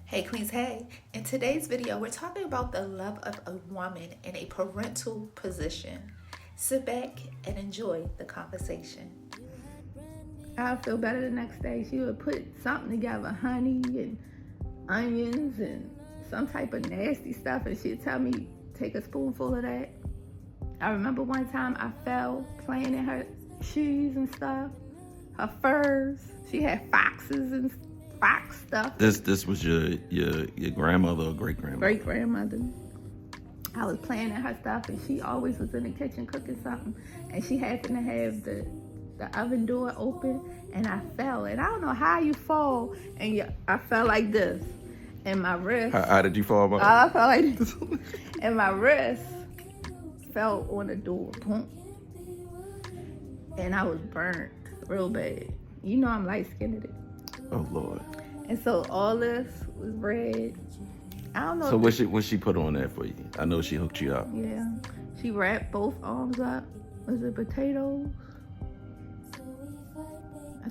Hey Queens, hey. In today's video, we're talking about the love of a woman in a parental position. Sit back and enjoy the conversation. I'll feel better the next day. She would put something together, honey and onions and some type of nasty stuff, and she'd tell me, take a spoonful of that. I remember one time I fell playing in her shoes and stuff, her furs. She had foxes and fox stuff. This was your grandmother or great grandmother? Great grandmother. I was playing in her stuff, and she always was in the kitchen cooking something, and she happened to have the oven door open, and I fell. And I don't know how you fall, and I fell like this, and my wrist. How did you fall, Mom? I fell like this, and my wrist fell on the door, boom, and I was burnt real bad. You know I'm light-skinned. Oh Lord. And so all this was red. I don't know. So what she put on there for you? I know she hooked you up. Yeah, she wrapped both arms up. Was it potatoes?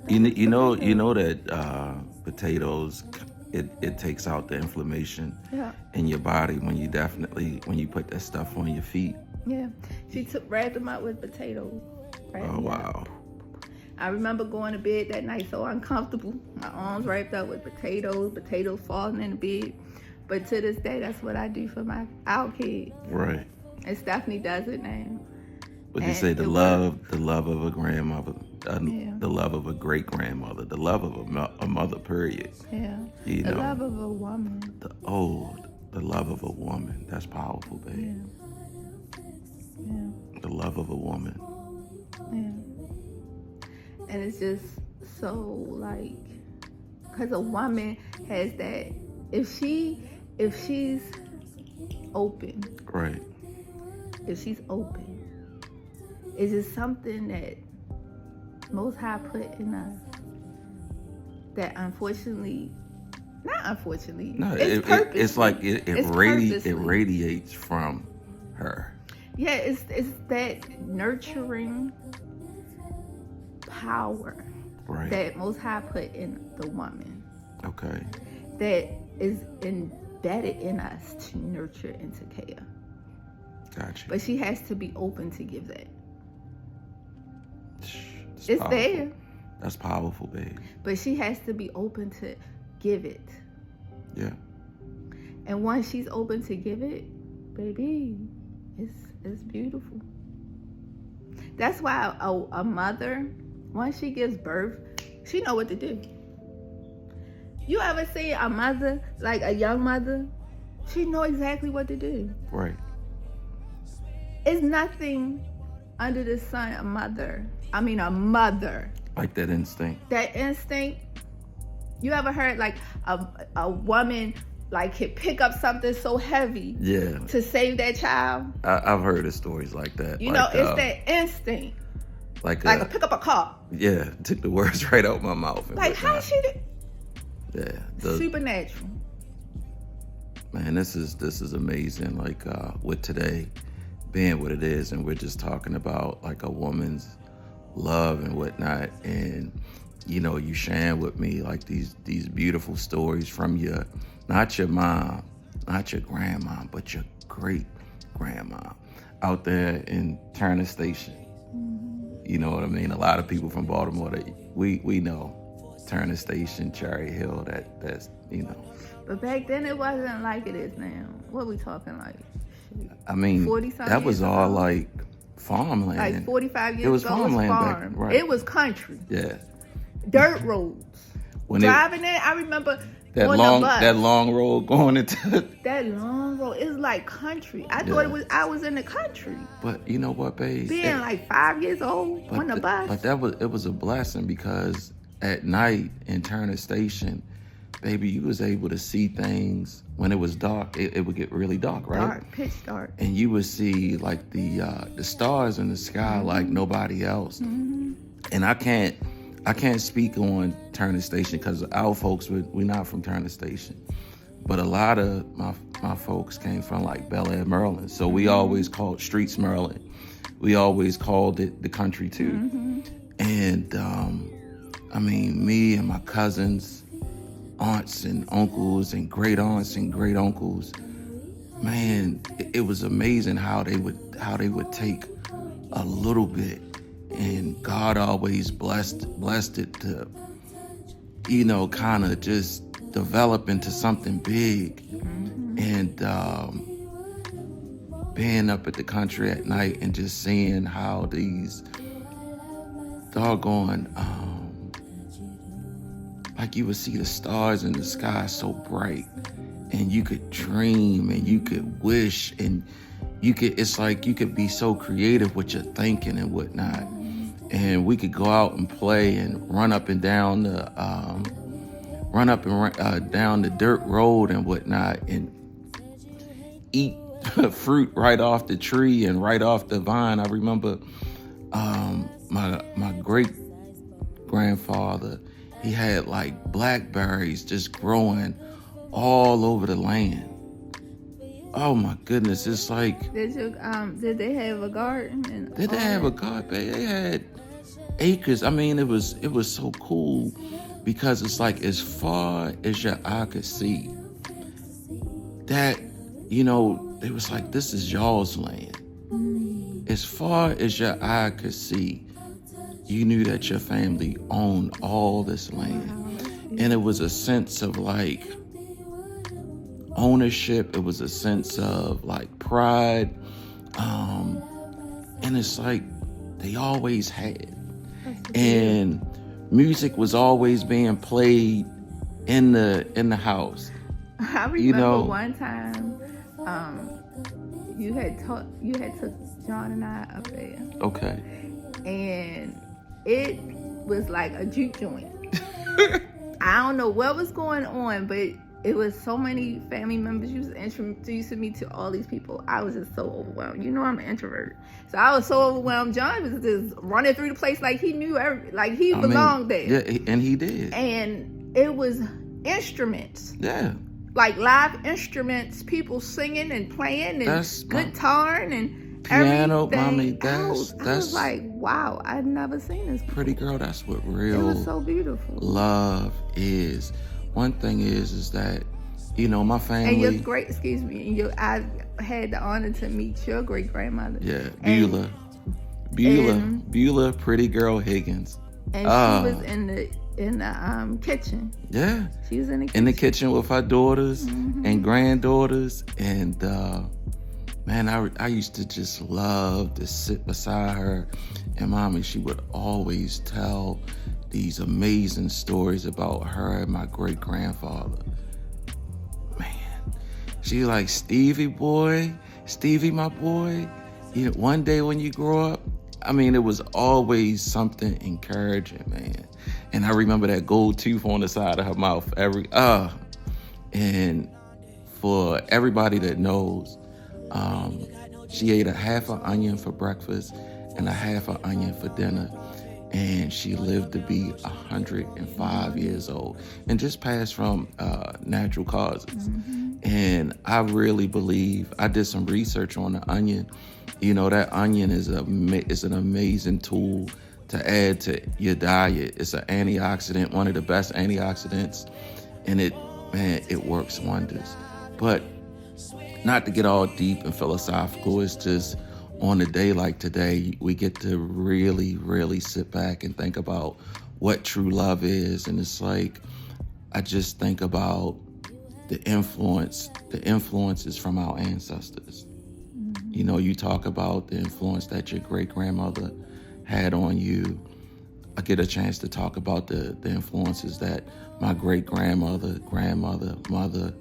You know that potatoes, it takes out the inflammation in your body when you put that stuff on your feet. Yeah, she wrapped them up with potatoes. Oh wow. I remember going to bed that night so uncomfortable. My arms wrapped up with potatoes falling in the bed. But to this day, that's what I do for our kids. Right. And Stephanie does it now. But you say the love of a grandmother, the love of a great grandmother, the love of a mother, period. Yeah. You know, love of a woman. The love of a woman. That's powerful, baby. Yeah. The love of a woman. Yeah. And it's just so like, because a woman has that, if she's open. Right. If she's open. It's just something that Most High put in us that not unfortunately, no, it's like it radiates from her. Yeah, it's that nurturing power that Most High put in the woman. Okay. That is embedded in us to nurture and to care. Gotcha. But she has to be open to give that. It's powerful. There. That's powerful, babe. But she has to be open to give it. Yeah. And once she's open to give it, baby, it's beautiful. That's why a mother, once she gives birth, she know what to do. You ever see a mother, like a young mother, she know exactly what to do. Right. It's nothing under the sun a mother. Like that instinct. That instinct. You ever heard like a woman like could pick up something so heavy to save that child? I've heard of stories like that. You know, it's that instinct. Like pick up a car. Yeah, took the words right out my mouth. Like how she did? Yeah. Supernatural. Man, this is amazing. Like with today being what it is, and we're just talking about like a woman's love and whatnot, and you know, you sharing with me like these beautiful stories from not your mom, not your grandma, but your great grandma out there in Turner Station. Mm-hmm. You know what I mean? A lot of people from Baltimore that we know Turner Station, Cherry Hill, that's you know. But back then it wasn't like it is now. What we talking like? I mean, that was all like farmland. Like 45 years it was ago, farmland it was farm. Back, right. It was country. Yeah. Dirt roads. Driving it, I remember that long road going into that long road. It's like country. I thought I was in the country. But you know what, babe? Being like 5 years old on the bus. But it was a blessing, because at night in Turner Station, baby, you was able to see things when it was dark. It would get really dark, right? Dark, pitch dark. And you would see like the stars in the sky like nobody else. Mm-hmm. And I can't speak on Turner Station because our folks, we're not from Turner Station. But a lot of my folks came from like Bel Air, Maryland. So we always called Streets, Maryland. We always called it the country too. Mm-hmm. And I mean, me and my cousins, aunts and uncles and great aunts and great uncles. Man, it was amazing how they would take a little bit, and God always blessed it to, kind of just develop into something big. And being up at the country at night and just seeing how these doggone, like you would see the stars in the sky so bright, and you could dream and you could wish, and it's like you could be so creative with your thinking and whatnot. And we could go out and play and run up and down the down the dirt road and whatnot, and eat fruit right off the tree and right off the vine. I remember my great grandfather, he had like blackberries just growing all over the land. Oh my goodness, it's like, Did they have a garden? Did they have a garden? They had acres. I mean, it was so cool, because it's like as far as your eye could see, that, it was like, this is y'all's land. As far as your eye could see, you knew that your family owned all this land. And it was a sense of like ownership. It was a sense of like pride. And it's like they always had. And music was always being played in the house. I remember one time you had took John and I up there. Okay. And it was like a juke joint. I don't know what was going on, but it was so many family members. You was introducing me to all these people. I was just so overwhelmed. I'm an introvert, so I was so overwhelmed. John was just running through the place like he knew he belonged there. Yeah, and he did. And it was instruments. Yeah. Like live instruments, people singing and playing, and guitar and piano, everything. mommy. I was like, wow, I'd never seen this before. Pretty girl, that's what real. It was so beautiful. Love is. One thing is that, my family. And I had the honor to meet your great grandmother. Yeah, Beulah, pretty girl Higgins. And she was in the kitchen. Yeah. She was in the kitchen. In the kitchen with her daughters and granddaughters. And man, I used to just love to sit beside her. And mommy, she would always tell these amazing stories about her and my great grandfather. Man, she like, Stevie my boy. One day when you grow up, I mean, it was always something encouraging, man. And I remember that gold tooth on the side of her mouth and for everybody that knows, she ate a half an onion for breakfast and a half an onion for dinner. And she lived to be 105 years old and just passed from natural causes. And I really believe, I did some research on the onion. That onion is an amazing tool to add to your diet. It's an antioxidant, one of the best antioxidants. And it works wonders. But not to get all deep and philosophical, it's just on a day like today, we get to really, really sit back and think about what true love is. And it's like, I just think about the influences from our ancestors. You talk about the influence that your great-grandmother had on you. I get a chance to talk about the influences that my great-grandmother, grandmother, mother,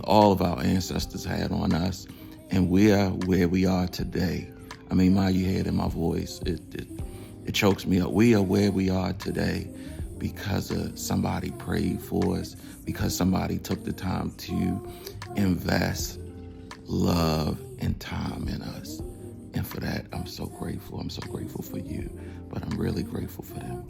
all of our ancestors had on us. And we are where we are today. Ma, you hear it in my voice. It chokes me up. We are where we are today because somebody prayed for us, because somebody took the time to invest love and time in us. And for that, I'm so grateful. I'm so grateful for you, but I'm really grateful for them.